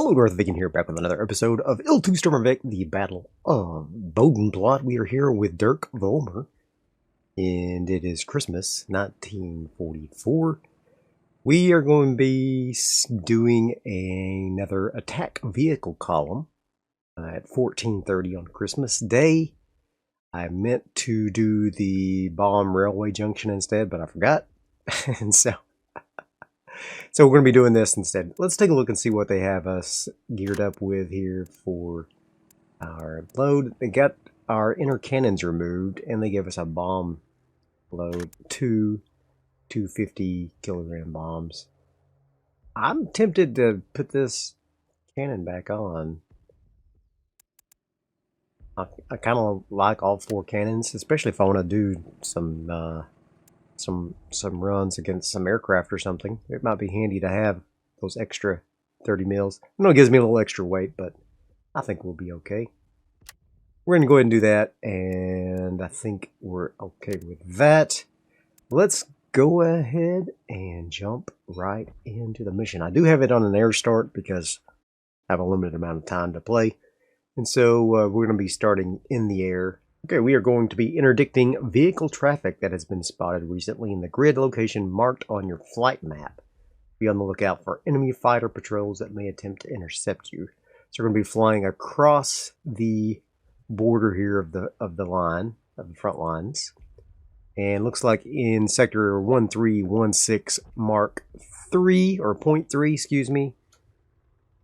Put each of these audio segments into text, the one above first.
Hello, Darthvegan here, back with another episode of IL-2 Stormervik, the Battle of Bodenplatte. We are here with Dirk Vollmer, and it is Christmas, 1944. We are going to be doing another attack vehicle column at 14:30 on Christmas Day. I meant to do the bomb railway junction instead, but I forgot, and so we're going to be doing this instead. Let's take a look and see what they have us geared up with here for our load. They got our inner cannons removed, and they gave us a bomb load, two 250 kilogram bombs. I'm tempted to put this cannon back on. I kind of like all four cannons, especially if I want to do some runs against some aircraft or something. It might be handy to have those extra 30 mils. I know it gives me a little extra weight, but I think we'll be okay. We're going to go ahead and do that, and I think we're okay with that. Let's go ahead and jump right into the mission. I do have it on an air start because I have a limited amount of time to play, and so we're going to be starting in the air. Okay, we are going to be interdicting vehicle traffic that has been spotted recently in the grid location marked on your flight map. Be on the lookout for enemy fighter patrols that may attempt to intercept you. So we're going to be flying across the border here of the line, of the front lines. And looks like in sector 1316 Mark 3, or 0.3, excuse me,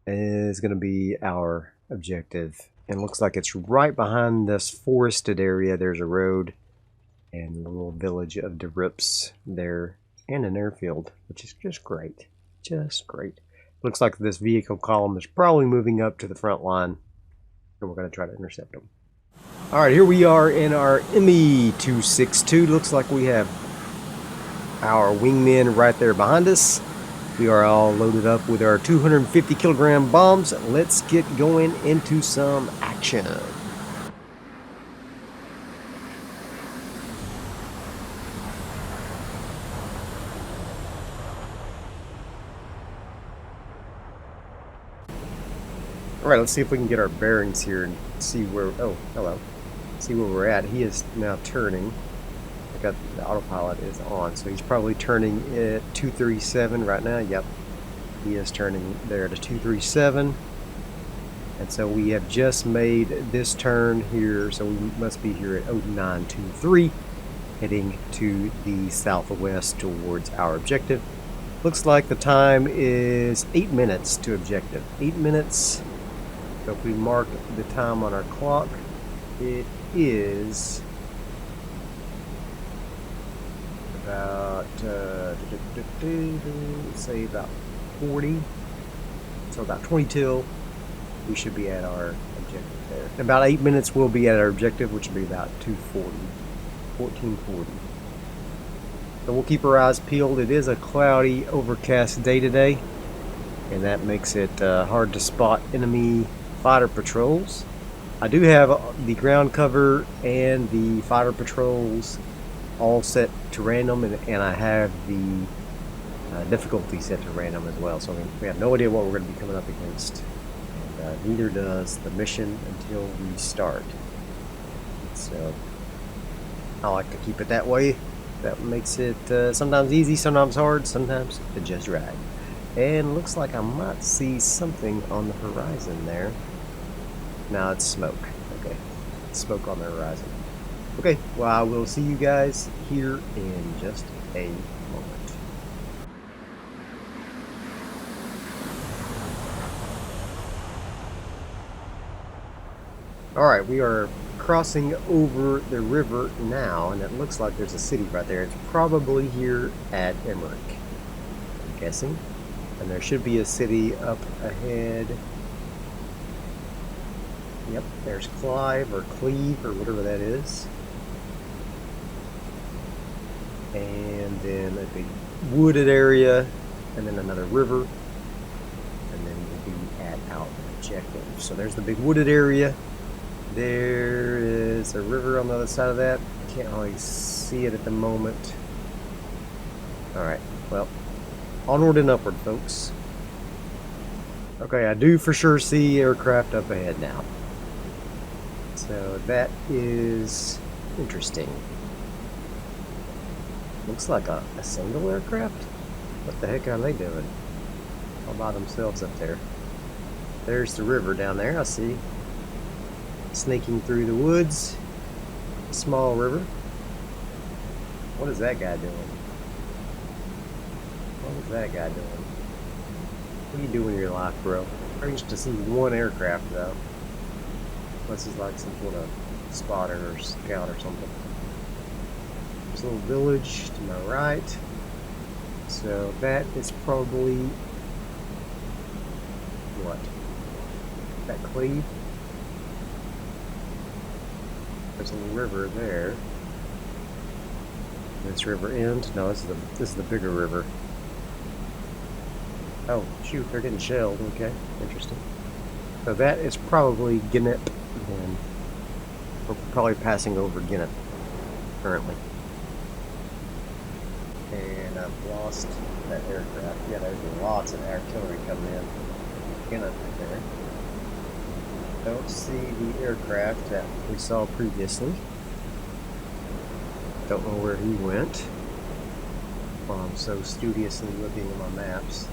is going to be our objective. And looks like it's right behind this forested area. There's a road and a little village of Debrief there, and an airfield, which is just great. Just great. Looks like this vehicle column is probably moving up to the front line, and we're going to try to intercept them. Alright, here we are in our Me262. Looks like we have our wingmen right there behind us. We are all loaded up with our 250 kilogram bombs. Let's get going into some action. Alright, let's see if we can get our bearings here and see where, oh, hello. See where we're at. He is now turning. The autopilot is on, so he's probably turning at 237 right now. Yep, he is turning there to 237, and so we have just made this turn here, so we must be here at 0923, heading to the southwest towards our objective. Looks like the time is 8 minutes to objective. 8 minutes. So if we mark the time on our clock, it is about say about 40, so about 20 till we should be at our objective there. In about 8 minutes we'll be at our objective, which will be about 1440. So we'll keep our eyes peeled. It is a cloudy, overcast day today, and that makes it hard to spot enemy fighter patrols. I do have the ground cover and the fighter patrols all set to random, and I have the difficulty set to random as well, so we have no idea what we're going to be coming up against, and neither does the mission until we start. So I like to keep it that way. That makes it sometimes easy, sometimes hard, sometimes just right. And looks like I might see something on the horizon there. Now it's smoke. Okay, smoke on the horizon. Okay, well, I will see you guys here in just a moment. Alright, we are crossing over the river now, and it looks like there's a city right there. It's probably here at Emmerich, I'm guessing. And there should be a city up ahead. Yep, there's Clive or Cleve or whatever that is. And then a big wooded area, and then another river, and then we'll be at our objective. So there's the big wooded area. There is a river on the other side of that. Can't really see it at the moment. Alright, well, onward and upward, folks. Okay, I do for sure see aircraft up ahead now. So that is interesting. Looks like a single aircraft? What the heck are they doing? All by themselves up there. There's the river down there, I see. Sneaking through the woods. A small river. What is that guy doing? What is that guy doing? What are you doing in your life, bro? Strange to see one aircraft, though. Unless he's like some sort of spotter or scout or something. There's a little village to my right. So that is probably... what? That Cleve? There's a little river there. This river end? No, this is the bigger river. Oh, shoot, they're getting shelled. Okay, interesting. So that is probably Gnip, and we're probably passing over Gnip currently. And I've lost that aircraft. Yeah, there's lots of artillery coming in. Gnip right there. Don't see the aircraft that we saw previously. Don't know where he went. While I'm so studiously looking at my maps.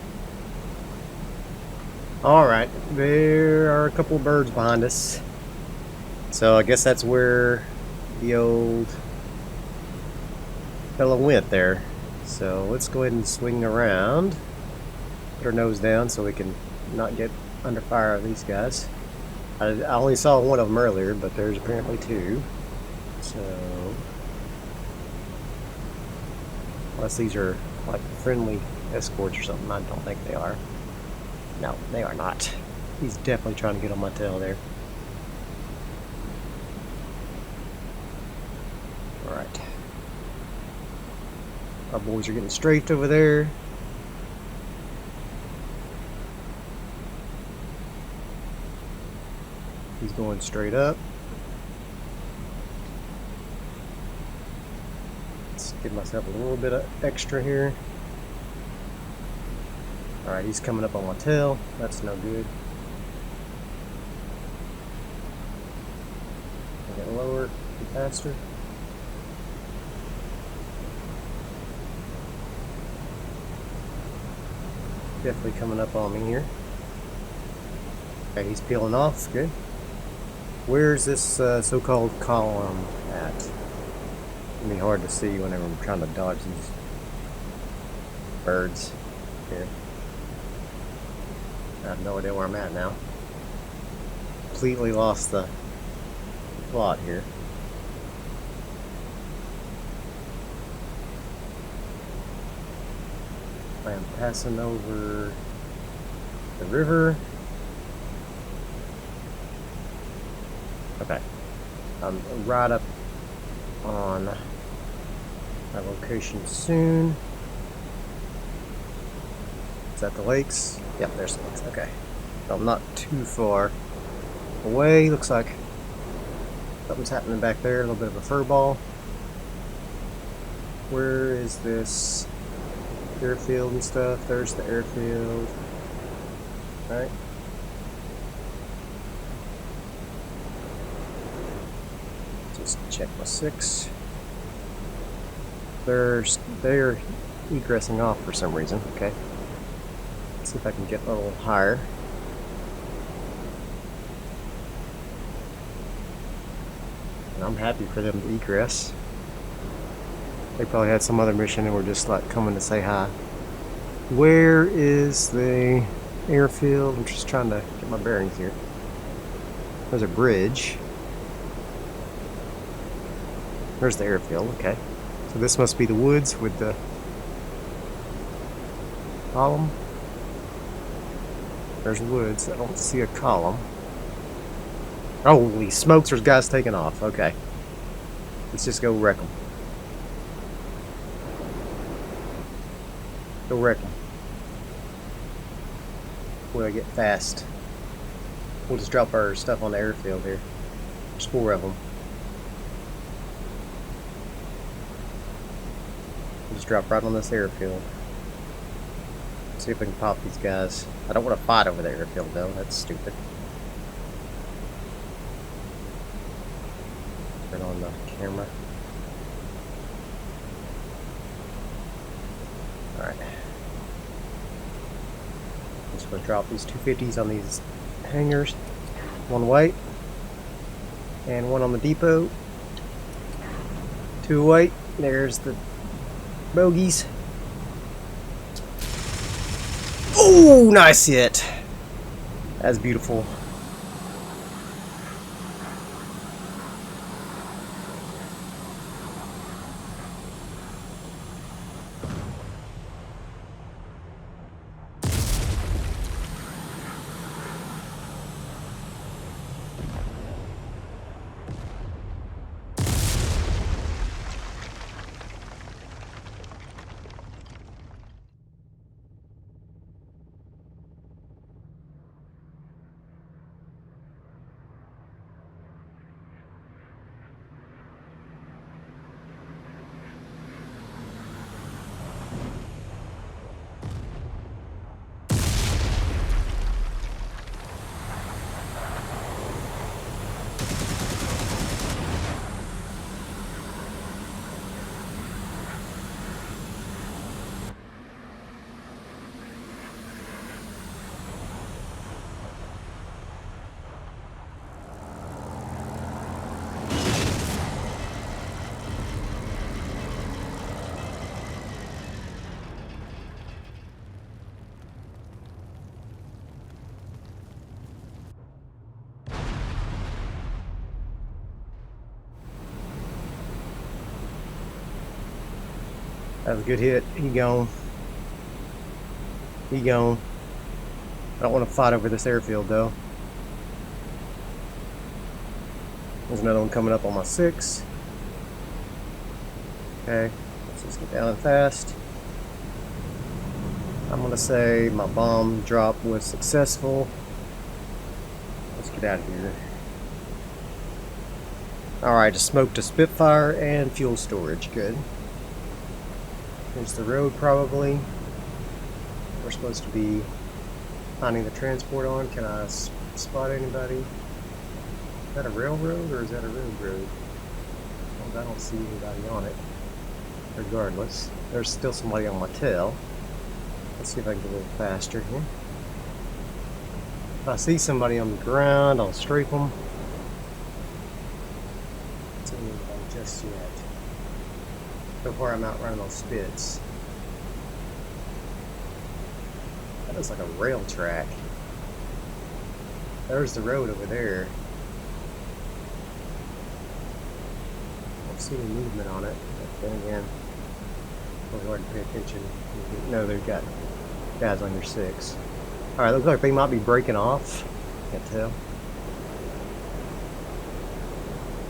Alright, there are a couple of birds behind us. So I guess that's where the old fellow went there. So let's go ahead and swing around. Put our nose down so we can not get under fire of these guys. I only saw one of them earlier, but there's apparently two. So... unless these are like friendly escorts or something, I don't think they are. No, they are not. He's definitely trying to get on my tail there. Alright. Our boys are getting strafed over there. He's going straight up. Let's give myself a little bit of extra here. Alright, he's coming up on my tail. That's no good. Get lower, get faster. Definitely coming up on me here. Okay, he's peeling off. Good. Where's this so-called column at? It's gonna be hard to see whenever I'm trying to dodge these birds here. I have no idea where I'm at now. Completely lost the plot here. I am passing over the river. Okay. I'm right up on my location soon. Is that the lakes? Yep, there's the lakes. Okay. So I'm not too far away. Looks like something's happening back there. A little bit of a fur ball. Where is this airfield and stuff? There's the airfield. Right. Just check my 6. They're egressing off for some reason. Okay. Let's see if I can get a little higher. And I'm happy for them to egress. They probably had some other mission and were just like coming to say hi. Where is the airfield? I'm just trying to get my bearings here. There's a bridge. There's the airfield, okay. So this must be the woods with the column. There's woods. I don't see a column. Holy smokes, there's guys taking off. Okay. Let's just go wreck them. Go wreck them. We'll get fast. We'll just drop our stuff on the airfield here. There's 4 of them. We'll just drop right on this airfield. See if we can pop these guys. I don't want to fight over the airfield though, that's stupid. Turn on the camera. Alright. I'm just going to drop these 250s on these hangars. One white. And one on the depot. Two white. There's the bogeys. Oh, nice hit. That's beautiful. That was a good hit. He gone. He gone. I don't want to fight over this airfield though. There's another one coming up on my 6. Okay, let's just get down fast. I'm gonna say my bomb drop was successful. Let's get out of here. Alright, just smoked a Spitfire and fuel storage. Good. Here's the road probably. We're supposed to be finding the transport on. Can I spot anybody? Is that a railroad or is that a road? Well, I don't see anybody on it. Regardless, there's still somebody on my tail. Let's see if I can get a little faster here. If I see somebody on the ground, I'll strafe them. Don't see anybody just yet. So far I'm out running those spits. That looks like a rail track. There's the road over there. I don't see any movement on it, but then again, it's hard to pay attention. No, they've got guys on your 6. Alright, looks like they might be breaking off. Can't tell.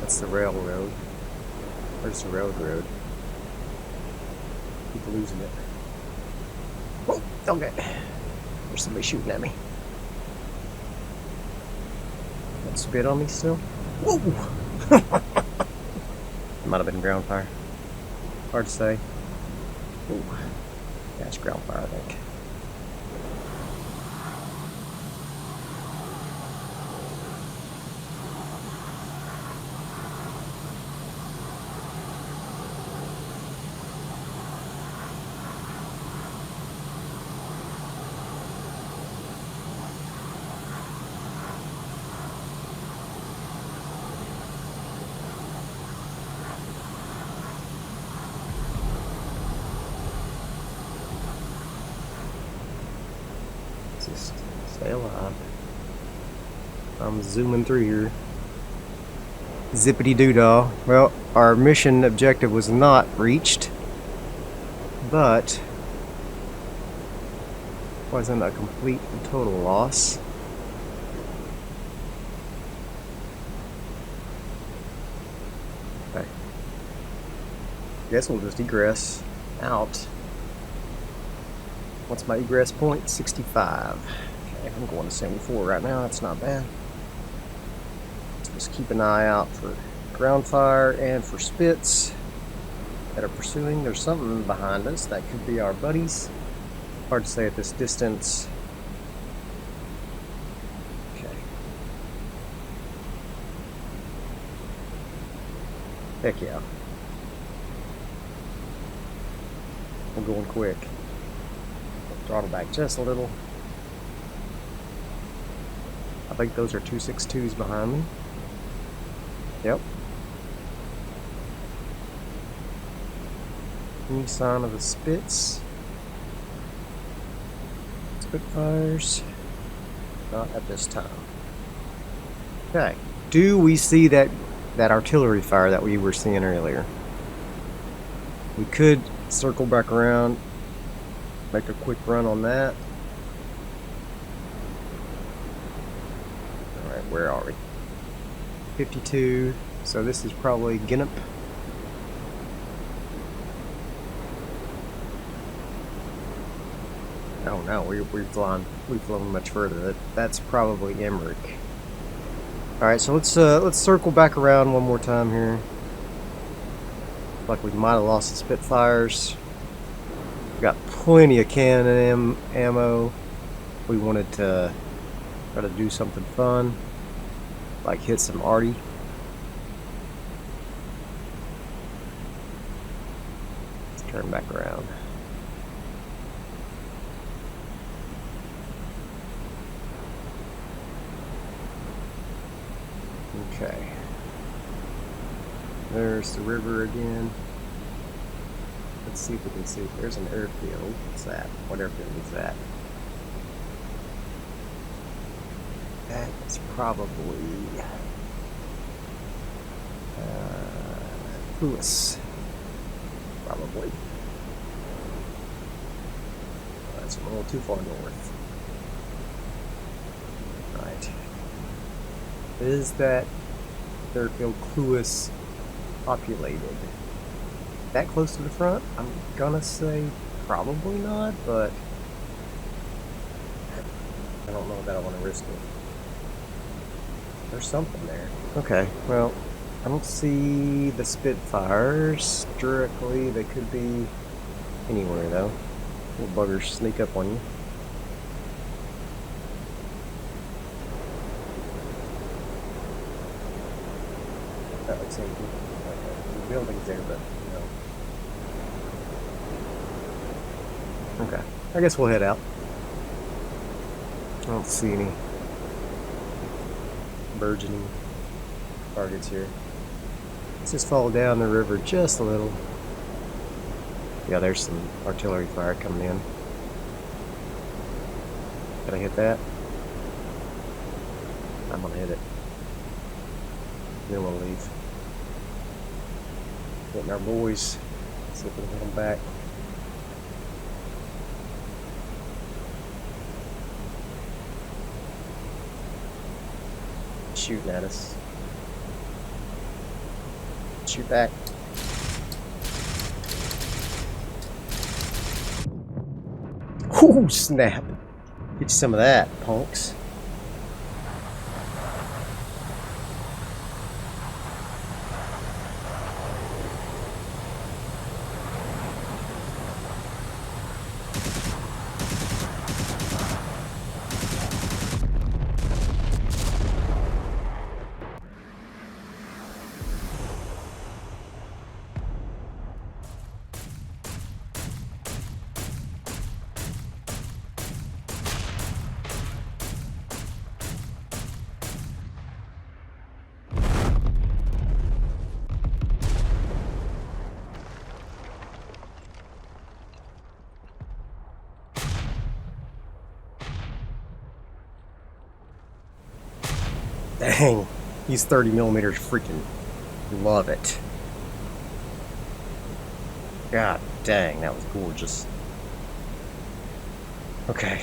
That's the railroad. Where's the road? Keep losing it. Oh, okay. There's somebody shooting at me. That spit on me still? Whoa! Might have been ground fire. Hard to say. Ooh. Yeah, it's ground fire, I think. Just stay alive. I'm zooming through here. Zippity doo-dah. Well, our mission objective was not reached, but wasn't a complete and total loss. Okay. Guess we'll just egress out. What's my egress point? 65. Okay, I'm going to 74 right now. That's not bad. Just keep an eye out for ground fire and for spits that are pursuing. There's something behind us. That could be our buddies. Hard to say at this distance. Okay. Heck yeah. We're going quick. Throttle back just a little. I think those are 262s behind me. Yep. Any sign of the Spits? Spitfires? Not at this time. Okay. Do we see that artillery fire that we were seeing earlier? We could circle back around, make a quick run on that. Alright, where are we? 52. So this is probably Ginnup. Oh no, we've flown much further. That's probably Emmerich. Alright, so let's circle back around one more time here. Like we might have lost the Spitfires. Got plenty of cannon ammo. We wanted to try to do something fun, like hit some arty. Let's turn back around. Okay. There's the river again. Let's see if we can see. There's an airfield. What's that? What airfield is that? That's probably Lewis. Probably. That's a little too far north. Right. Is that airfield Cluis populated? That close to the front? I'm gonna say probably not, but I don't know that I want to risk it. There's something there. Okay, well, I don't see the Spitfires directly. They could be anywhere though. Little buggers sneak up on you. That looks empty. Okay. The building's there, but no. Okay. I guess we'll head out. I don't see any burgeoning targets here. Let's just follow down the river just a little. Yeah, there's some artillery fire coming in. Can I hit that? I'm gonna hit it. Then we'll leave. Getting our boys. See if we can hit them back. Shooting at us. Shoot back. Ooh, snap. Get you some of that, punks. Dang, these 30mm freaking love it. God dang, that was gorgeous. Okay.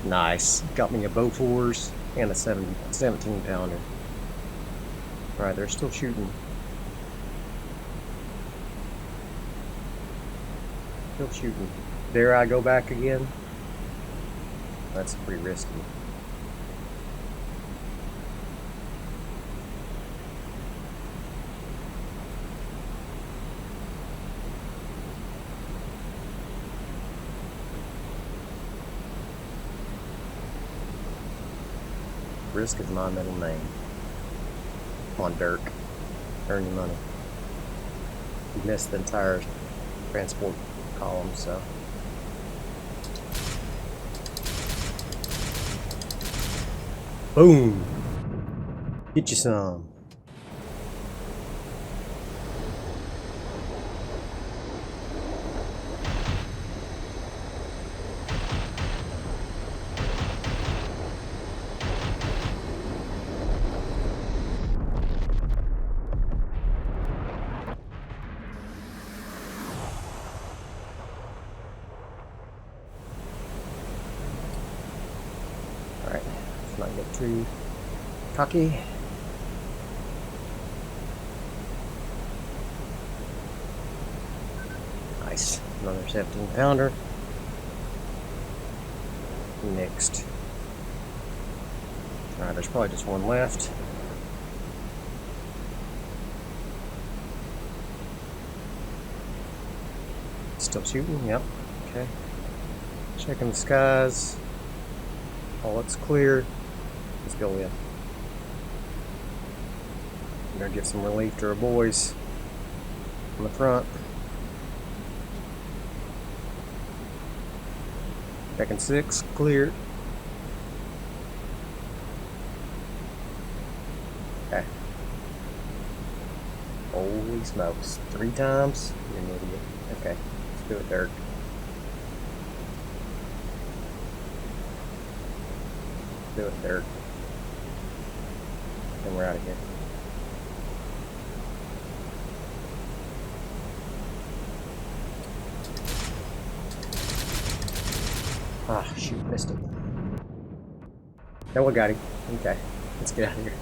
Nice. Got me a Bofors and a 17 pounder. Alright, they're still shooting. Still shooting. Dare I go back again? That's pretty risky. Risk is my middle name. Come on, Dirk. Earn your money. You missed the entire transport column, so. Boom! Get you some. Alright, let's not get too cocky. Nice. Another 17-pounder. Next. Alright, there's probably just one left. Still shooting? Yep. Okay. Checking the skies. All looks clear. Let's go in. I'm gonna give some relief to our boys on the front. Checking 6, clear. Okay. Holy smokes. 3 times? You're an idiot. Okay, let's do it, Dirk. Do it, Dirk. And we're out of here. Ah, shoot, missed it. No one got him. Okay, let's get out of here.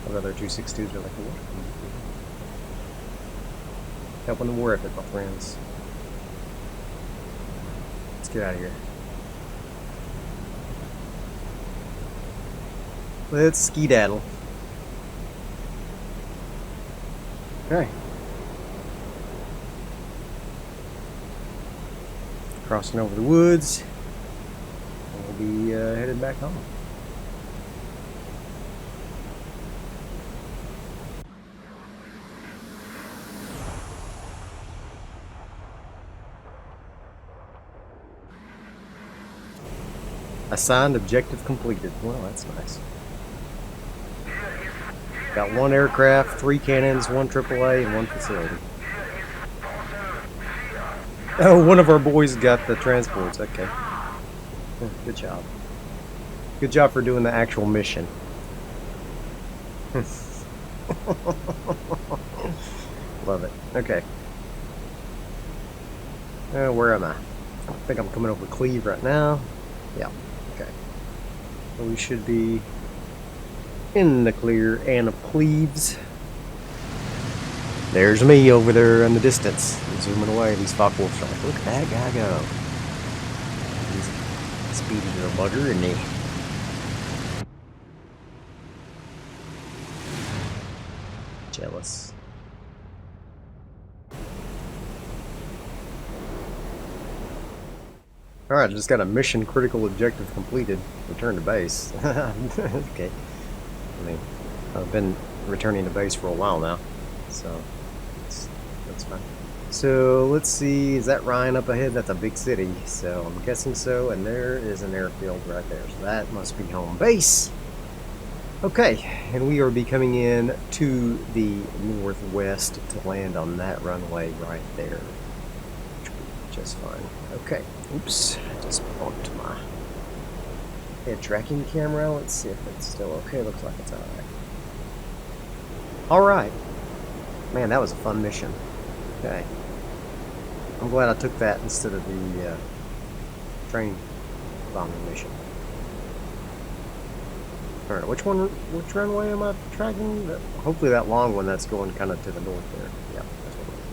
Those other 262s are like, what? Helping the war effort, my friends. Let's get out of here. Let's skedaddle. Okay. Crossing over the woods. And we'll be headed back home. Assigned objective completed. Well, that's nice. Got 1 aircraft, 3 cannons, 1 AAA, and 1 facility. Oh, one of our boys got the transports. Okay. Good job. Good job for doing the actual mission. Love it. Okay. Where am I? I think I'm coming over Cleve right now. Yeah. Okay. So we should be in the clear and of Cleves. There's me over there in the distance. I'm zooming away. These Focke-Wulfs are like, look at that guy go. He's a speedy little bugger, isn't he? Jealous. Alright, just got a mission critical objective completed. Return to base. Okay. I mean, I've been returning to base for a while now, so that's fine. So let's see, is that Ryan up ahead? That's a big city, so I'm guessing so. And there is an airfield right there, so that must be home base. Okay, and we are coming in to the northwest to land on that runway right there. Which will be just fine. Okay, oops, I just bumped my head tracking camera. Let's see if it's still okay. Looks like it's alright. Alright. Man, that was a fun mission. Okay. I'm glad I took that instead of the train bombing mission. Alright, which runway am I tracking? Hopefully that long one that's going kind of to the north there. Yeah, that's what it is.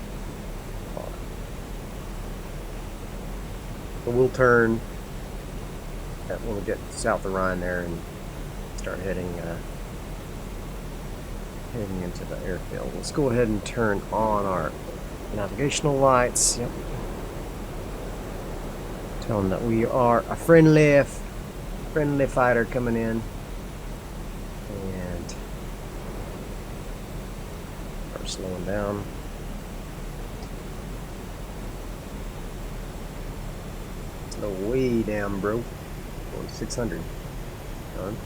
So we'll turn When we get south of Rhine there and start heading into the airfield. Let's go ahead and turn on our navigational lights. Yep. Tell them that we are a friendly fighter coming in. And start slowing down. Slow way down, bro. Going 600. Done.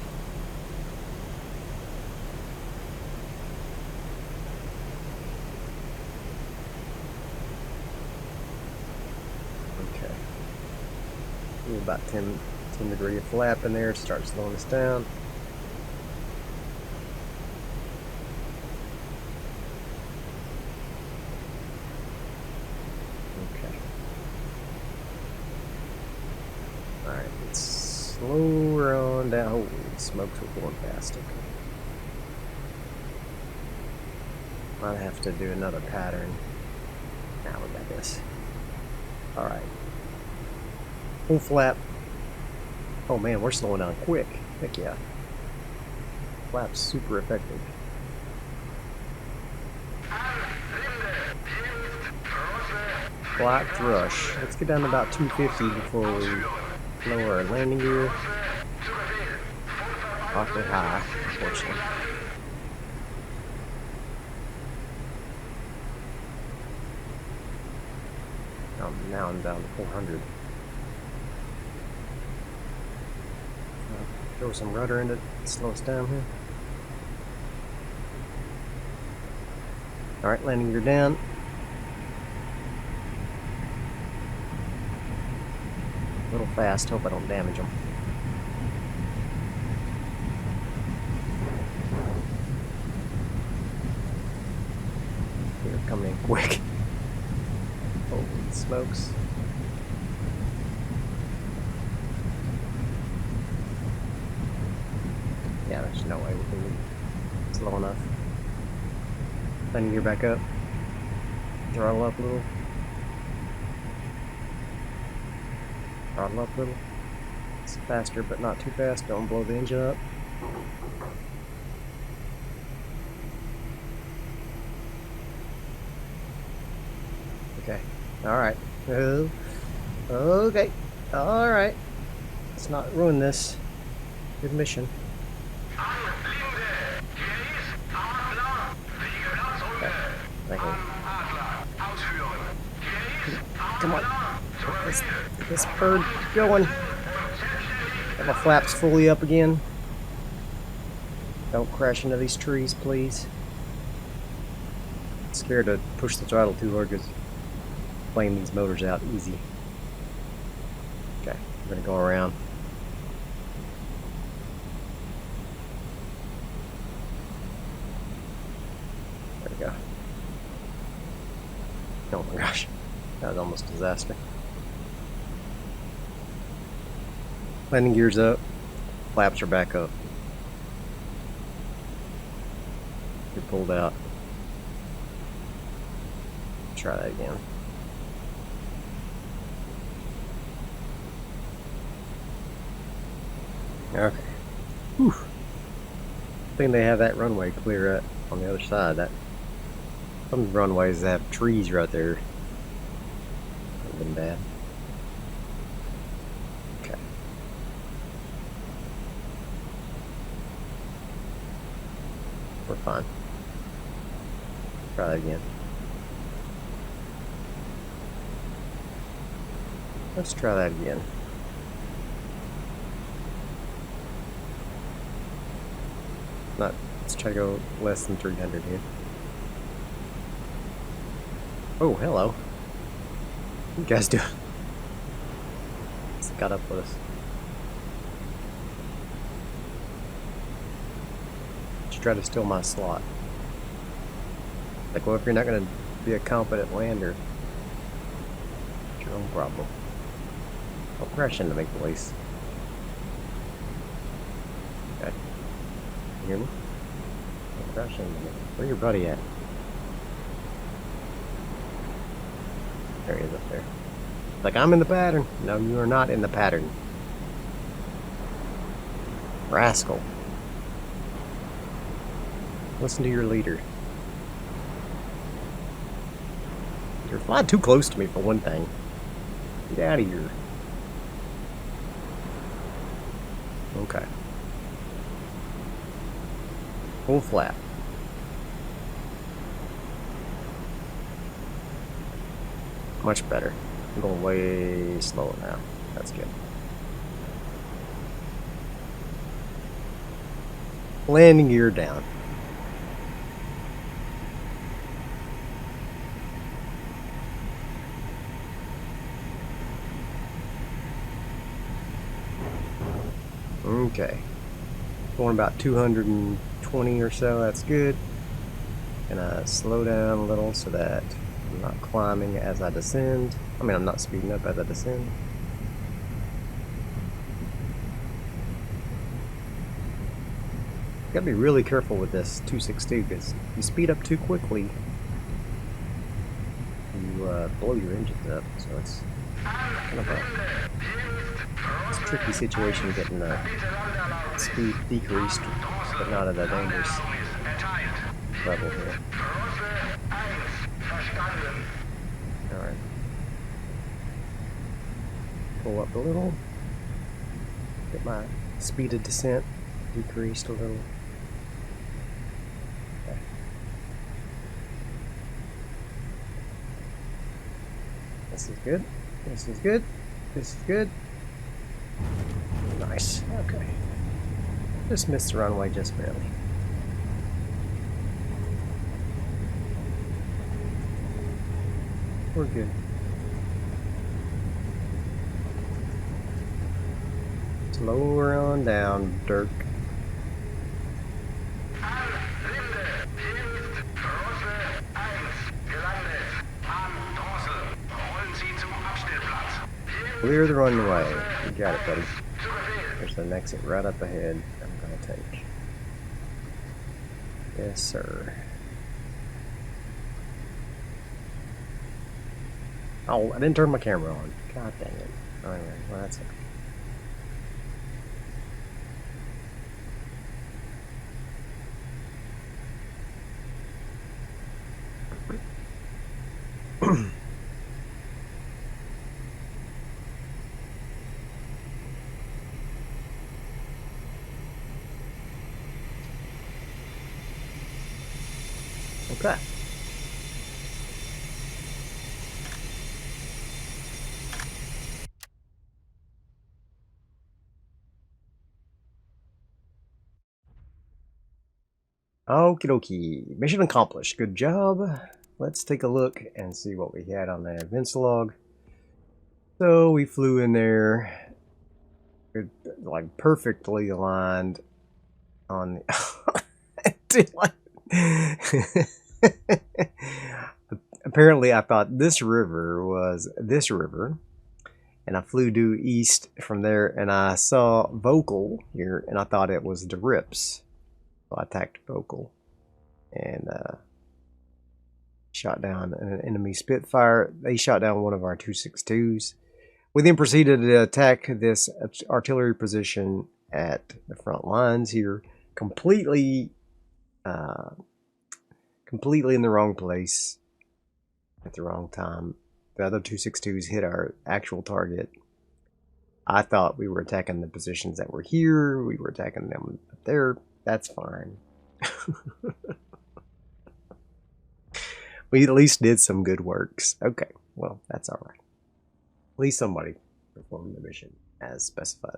Okay. About 10 degree of flap in there. Start slowing us down. Okay. Alright, let's slow her on down. Holy smokes, we're going fast. Okay. Might have to do another pattern. Now we got this. Alright. Full flap. Oh man, we're slowing down quick. Heck yeah. Flap's super effective. Black thrush. Let's get down to about 250 before we lower our landing gear. Awfully high, unfortunately. Now I'm down to 400. Throw some rudder in it, slow us down here. Alright, landing gear down. A little fast, hope I don't damage them. They're coming in quick. Holy smokes. Yeah, there's no way we can be slow enough. Landing gear back up. Throttle up a little. Throttle up a little. It's faster, but not too fast. Don't blow the engine up. Okay. Alright. Okay. Alright. Let's not ruin this. Good mission. Okay. Come on. Get this bird going. Got my flaps fully up again. Don't crash into these trees, please. I'm scared to push the throttle too hard because flame these motors out easy. Okay, we're gonna go around. There we go. Oh my gosh, that was almost a disaster. Landing gears up, flaps are back up. You're pulled out. Try that again. Okay. Whew. I think they have that runway clear on the other side. Some runways have trees right there. That would have been bad. Okay. We're fine. Try that again. Let's try that again. Let's try to go less than 300 here. Oh, hello. What you guys doing? It's got up with us. Just try to steal my slot. Like, well, if you're not going to be a competent lander, it's your own problem. Don't crash into me, please. Okay. You hear me? Don't crash into me. Where's your buddy at? There he is up there. Like, I'm in the pattern. No, you are not in the pattern. Rascal. Listen to your leader. You're flying too close to me for one thing. Get out of here. Okay. Full flap. Much better. I'm going way slower now. That's good. Landing gear down. Okay. Going about 220 or so, that's good. And slow down a little so that I'm not climbing as I descend. I mean, I'm not speeding up as I descend. Gotta be really careful with this 262 because if you speed up too quickly, you blow your engines up. So it's kind of a tricky situation getting the speed decreased, but not at a dangerous level here. Alright. Pull up a little. Get my speed of descent decreased a little. Okay. This is good. This is good. This is good. Nice. Okay. Just missed the runway just barely. We're good. Slower on down, Dirk. Clear the runway. You got it, buddy. There's an exit right up ahead I'm gonna take. Yes, sir. Oh, I didn't turn my camera on. God dang it. Alright, well that's okay. Okay. Okie dokie. Mission accomplished. Good job. Let's take a look and see what we had on the events log. So we flew in there, like perfectly aligned on the apparently I thought this river was this river, and I flew due east from there, and I saw Vocal here, and I thought it was the Rips. So I attacked Vocal and shot down an enemy Spitfire. They shot down one of our 262s. We then proceeded to attack this artillery position at the front lines here, completely in the wrong place at the wrong time. The other 262s hit our actual target. I thought we were attacking the positions that were here. We were attacking them up there. That's fine. We at least did some good works. Okay, well, that's all right. At least somebody performed the mission as specified.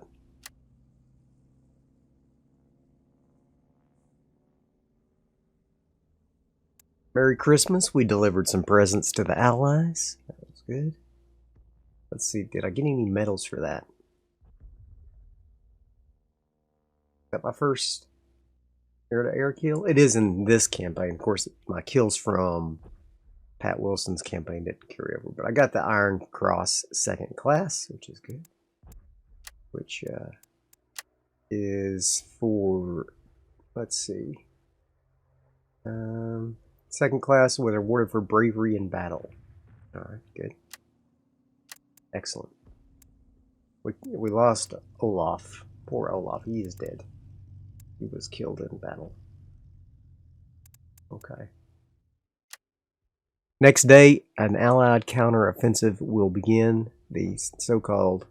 Merry Christmas. We delivered some presents to the Allies. That was good. Let's see, did I get any medals for that? Got my first air-to-air kill. It is in this campaign. Of course, my kills from Pat Wilson's campaign didn't carry over, but I got the Iron Cross second class, which is good. Which is for, let's see, second class was awarded for bravery in battle. All right, good, excellent. We lost Olaf. Poor Olaf, he is dead. He was killed in battle. Okay. Next day, an Allied counteroffensive will begin, the so-called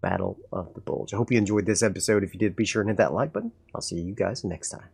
Battle of the Bulge. I hope you enjoyed this episode. If you did, be sure and hit that like button. I'll see you guys next time.